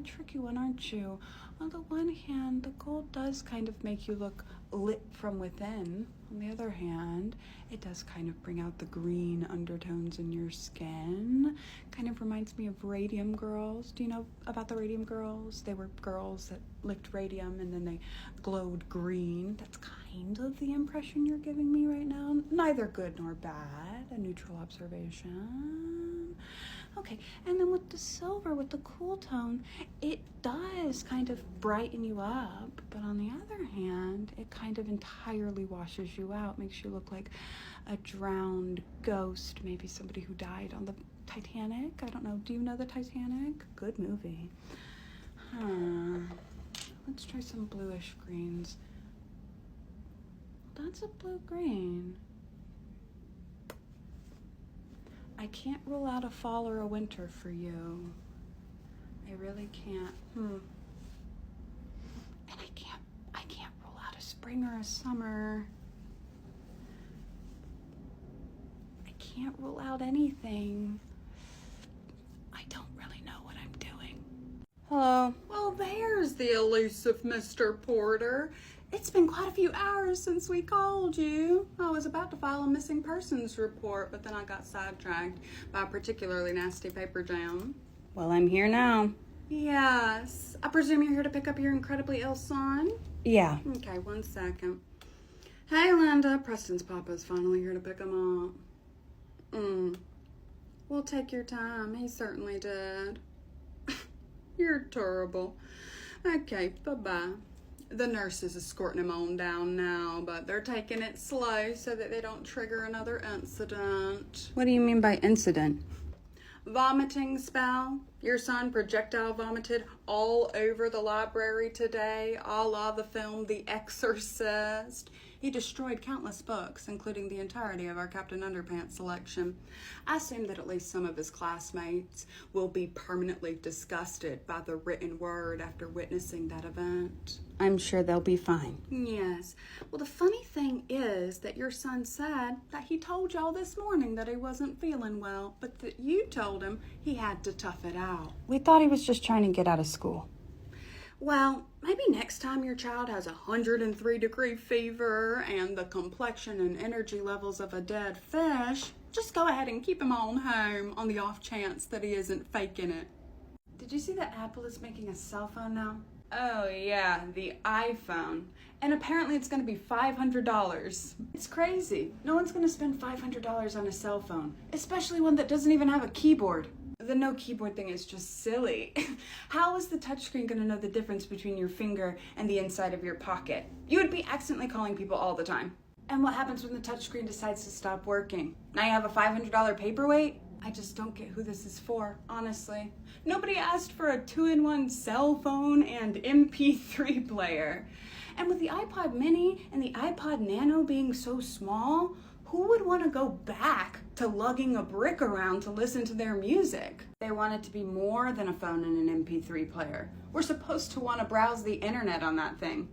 a tricky one, aren't you? On the one hand, the gold does kind of make you look lit from within. On the other hand, it does kind of bring out the green undertones in your skin. Kind of reminds me of radium girls. Do you know about the radium girls? They were girls that licked radium and then they glowed green. That's kind of the impression you're giving me right now. Neither good nor bad. A neutral observation. Okay, and then with the silver, with the cool tone, it does kind of brighten you up, but on the other hand, it kind of entirely washes you out, makes you look like a drowned ghost, maybe somebody who died on the Titanic. I don't know, do you know the Titanic? Good movie. Let's try some bluish greens. That's a blue-green. I can't rule out a fall or a winter for you. I really can't. And I can't rule out a spring or a summer. I can't rule out anything. I don't really know what I'm doing. Hello. Well, there's the elusive Mr. Porter. It's been quite a few hours since we called you. I was about to file a missing persons report, but then I got sidetracked by a particularly nasty paper jam. Well, I'm here now. Yes. I presume you're here to pick up your incredibly ill son? Yeah. Okay, 1 second. Hey, Linda. Preston's papa's finally here to pick him up. Well, take your time. He certainly did. You're terrible. Okay, bye-bye. The nurse is escorting him on down now, but they're taking it slow so that they don't trigger another incident. What do you mean by incident? Vomiting spell. Your son projectile vomited all over the library today, a la the film The Exorcist. He destroyed countless books, including the entirety of our Captain Underpants selection. I assume that at least some of his classmates will be permanently disgusted by the written word after witnessing that event. I'm sure they'll be fine. Yes. Well, the funny thing is that your son said that he told y'all this morning that he wasn't feeling well, but that you told him he had to tough it out. We thought he was just trying to get out of school. Well, maybe next time your child has 103-degree fever and the complexion and energy levels of a dead fish, just go ahead and keep him on home on the off chance that he isn't faking it. Did you see that Apple is making a cell phone now? Oh yeah, the iPhone. And apparently it's going to be $500. It's crazy. No one's going to spend $500 on a cell phone, especially one that doesn't even have a keyboard. The no keyboard thing is just silly. How is the touchscreen going to know the difference between your finger and the inside of your pocket? You would be accidentally calling people all the time. And what happens when the touchscreen decides to stop working? Now you have a $500 paperweight? I just don't get who this is for, honestly. Nobody asked for a 2-in-1 cell phone and MP3 player. And with the iPod mini and the iPod Nano being so small, who would want to go back to lugging a brick around to listen to their music? They want it to be more than a phone and an MP3 player. We're supposed to want to browse the internet on that thing.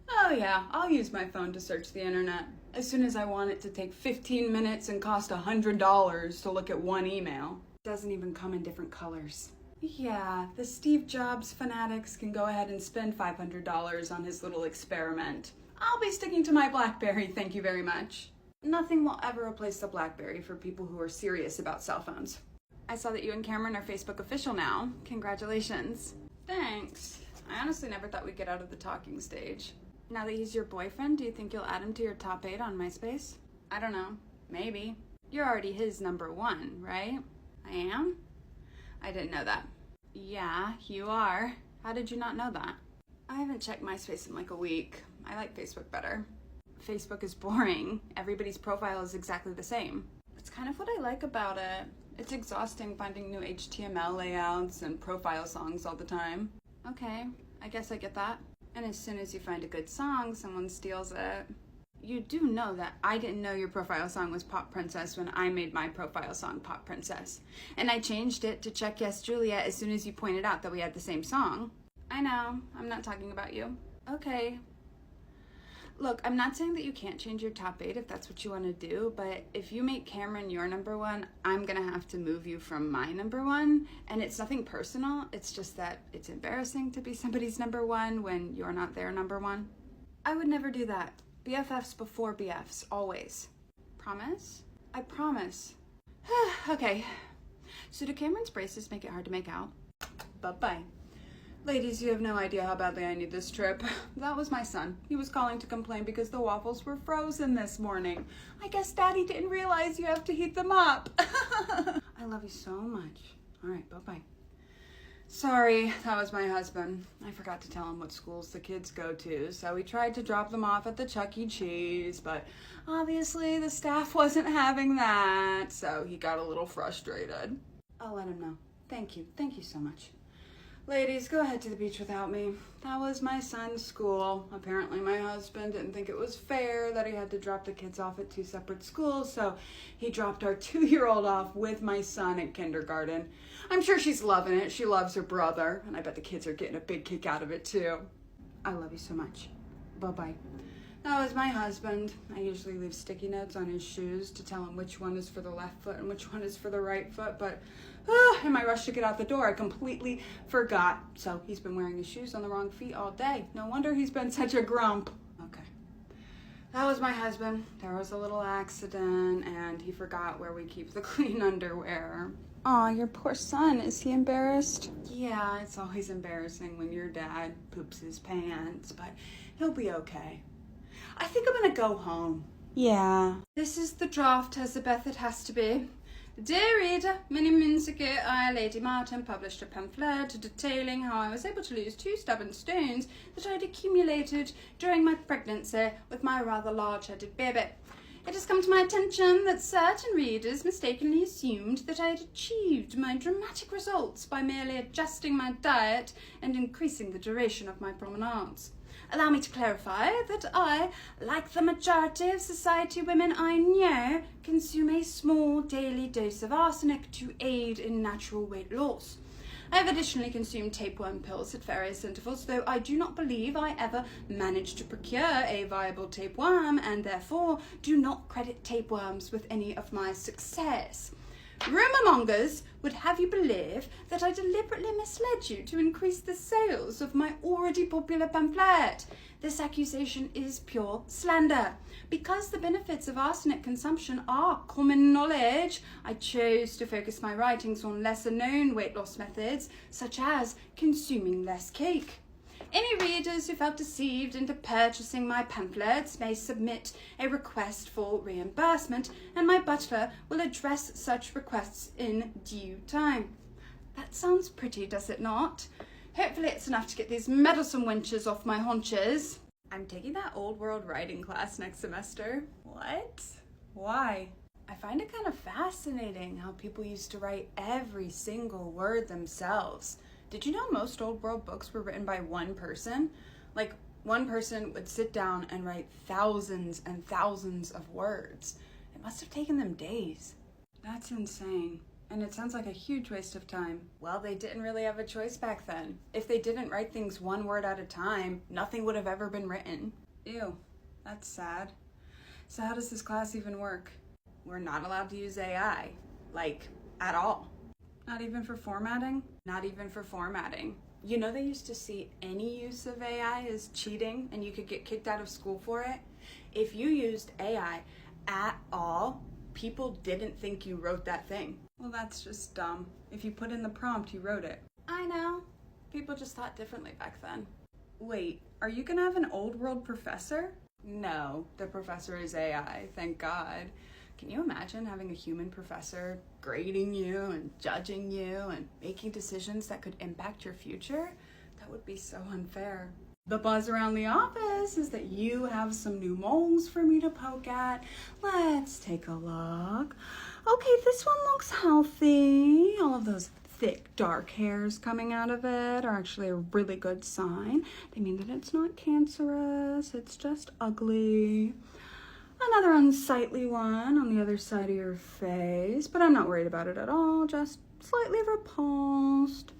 Oh yeah, I'll use my phone to search the internet as soon as I want it to take 15 minutes and cost $100 to look at one email. It doesn't even come in different colors. Yeah, the Steve Jobs fanatics can go ahead and spend $500 on his little experiment. I'll be sticking to my BlackBerry, thank you very much. Nothing will ever replace the BlackBerry for people who are serious about cell phones. I saw that you and Cameron are Facebook official now. Congratulations. Thanks. I honestly never thought we'd get out of the talking stage. Now that he's your boyfriend, do you think you'll add him to your top 8 on MySpace? I don't know. Maybe. You're already his #1, right? I am? I didn't know that. Yeah, you are. How did you not know that? I haven't checked MySpace in like a week. I like Facebook better. Facebook is boring. Everybody's profile is exactly the same. It's kind of what I like about it. It's exhausting finding new HTML layouts and profile songs all the time. Okay, I guess I get that. And as soon as you find a good song, someone steals it. You do know that I didn't know your profile song was Pop Princess when I made my profile song Pop Princess. And I changed it to Check Yes Juliet as soon as you pointed out that we had the same song. I know, I'm not talking about you. Okay. Look, I'm not saying that you can't change your top 8 if that's what you want to do, but if you make Cameron your number 1, I'm going to have to move you from my number 1. And it's nothing personal. It's just that it's embarrassing to be somebody's number 1 when you're not their number 1. I would never do that. BFFs before BFs, always. Promise? I promise. Okay. So do Cameron's braces make it hard to make out? Bye-bye. Ladies, you have no idea how badly I need this trip. That was my son. He was calling to complain because the waffles were frozen this morning. I guess Daddy didn't realize you have to heat them up. I love you so much. All right, bye-bye. Sorry, that was my husband. I forgot to tell him what schools the kids go to, so we tried to drop them off at the Chuck E. Cheese, but obviously the staff wasn't having that, so he got a little frustrated. I'll let him know. Thank you. Thank you so much. Ladies, go ahead to the beach without me. That was my son's school. Apparently my husband didn't think it was fair that he had to drop the kids off at 2 separate schools, so he dropped our 2-year-old off with my son at kindergarten. I'm sure she's loving it. She loves her brother, and I bet the kids are getting a big kick out of it too. I love you so much. Bye-bye. That was my husband. I usually leave sticky notes on his shoes to tell him which one is for the left foot and which one is for the right foot, but in my rush to get out the door, I completely forgot. So he's been wearing his shoes on the wrong feet all day. No wonder he's been such a grump. Okay. That was my husband. There was a little accident, and he forgot where we keep the clean underwear. Aw, your poor son. Is he embarrassed? Yeah, it's always embarrassing when your dad poops his pants, but he'll be okay. I think I'm gonna go home. Yeah. This is the draft, Elizabeth, it has to be. Dear reader, many moons ago I, Lady Martin, published a pamphlet detailing how I was able to lose 2 stubborn stones that I had accumulated during my pregnancy with my rather large-headed baby. It has come to my attention that certain readers mistakenly assumed that I had achieved my dramatic results by merely adjusting my diet and increasing the duration of my promenades. Allow me to clarify that I, like the majority of society women I know, consume a small daily dose of arsenic to aid in natural weight loss. I have additionally consumed tapeworm pills at various intervals, though I do not believe I ever managed to procure a viable tapeworm, and therefore do not credit tapeworms with any of my success. Rumourmongers would have you believe that I deliberately misled you to increase the sales of my already popular pamphlet. This accusation is pure slander. Because the benefits of arsenic consumption are common knowledge, I chose to focus my writings on lesser-known weight loss methods, such as consuming less cake. Any readers who felt deceived into purchasing my pamphlets may submit a request for reimbursement, and my butler will address such requests in due time. That sounds pretty, does it not? Hopefully it's enough to get these meddlesome wenches off my haunches. I'm taking that old world writing class next semester. What? Why? I find it kind of fascinating how people used to write every single word themselves. Did you know most old world books were written by one person? Like, one person would sit down and write thousands and thousands of words. It must have taken them days. That's insane. And it sounds like a huge waste of time. Well, they didn't really have a choice back then. If they didn't write things one word at a time, nothing would have ever been written. Ew, that's sad. So how does this class even work? We're not allowed to use AI. Like, at all. Not even for formatting? Not even for formatting. You know they used to see any use of AI as cheating and you could get kicked out of school for it? If you used AI at all, people didn't think you wrote that thing. Well, that's just dumb. If you put in the prompt, you wrote it. I know. People just thought differently back then. Wait, are you gonna have an old world professor? No, the professor is AI, thank God. Can you imagine having a human professor grading you and judging you and making decisions that could impact your future? That would be so unfair. The buzz around the office is that you have some new moles for me to poke at. Let's take a look. Okay, this one looks healthy. All of those thick, dark hairs coming out of it are actually a really good sign. They mean that it's not cancerous, it's just ugly. Another unsightly one on the other side of your face, but I'm not worried about it at all, just slightly repulsed.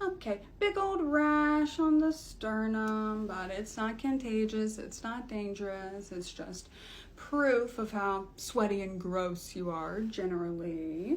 Okay, big old rash on the sternum, but it's not contagious, it's not dangerous, it's just proof of how sweaty and gross you are generally.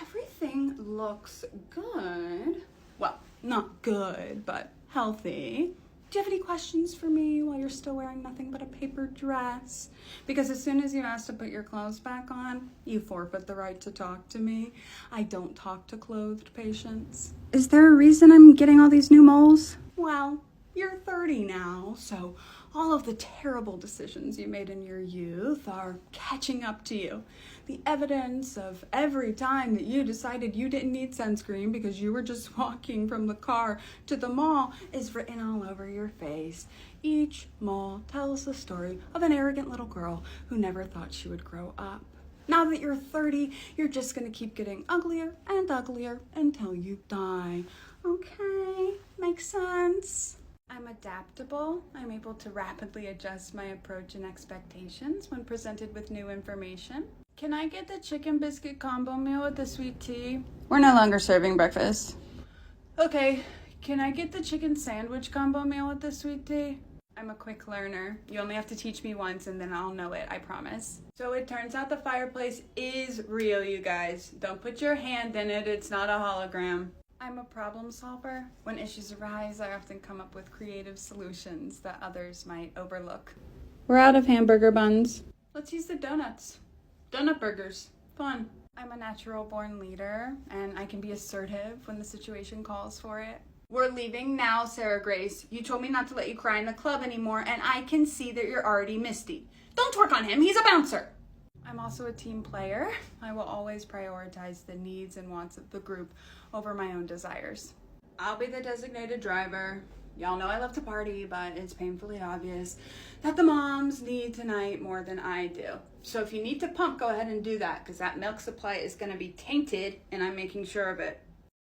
Everything looks good. Well, not good, but healthy. Do you have any questions for me while you're still wearing nothing but a paper dress? Because as soon as you ask to put your clothes back on, you forfeit the right to talk to me. I don't talk to clothed patients. Is there a reason I'm getting all these new moles? Well, you're 30 now, so all of the terrible decisions you made in your youth are catching up to you. The evidence of every time that you decided you didn't need sunscreen because you were just walking from the car to the mall is written all over your face. Each mole tells the story of an arrogant little girl who never thought she would grow up. Now that you're 30, you're just gonna keep getting uglier and uglier until you die. Okay, makes sense? I'm adaptable. I'm able to rapidly adjust my approach and expectations when presented with new information. Can I get the chicken biscuit combo meal with the sweet tea? We're no longer serving breakfast. Okay, can I get the chicken sandwich combo meal with the sweet tea? I'm a quick learner. You only have to teach me once and then I'll know it, I promise. So it turns out the fireplace is real, you guys. Don't put your hand in it, it's not a hologram. I'm a problem solver. When issues arise, I often come up with creative solutions that others might overlook. We're out of hamburger buns. Let's use the donuts. Donut burgers. Fun. I'm a natural born leader, and I can be assertive when the situation calls for it. We're leaving now, Sarah Grace. You told me not to let you cry in the club anymore, and I can see that you're already misty. Don't twerk on him, he's a bouncer. I'm also a team player. I will always prioritize the needs and wants of the group over my own desires. I'll be the designated driver. Y'all know I love to party, but it's painfully obvious that the moms need tonight more than I do. So if you need to pump, go ahead and do that, because that milk supply is going to be tainted, and I'm making sure of it.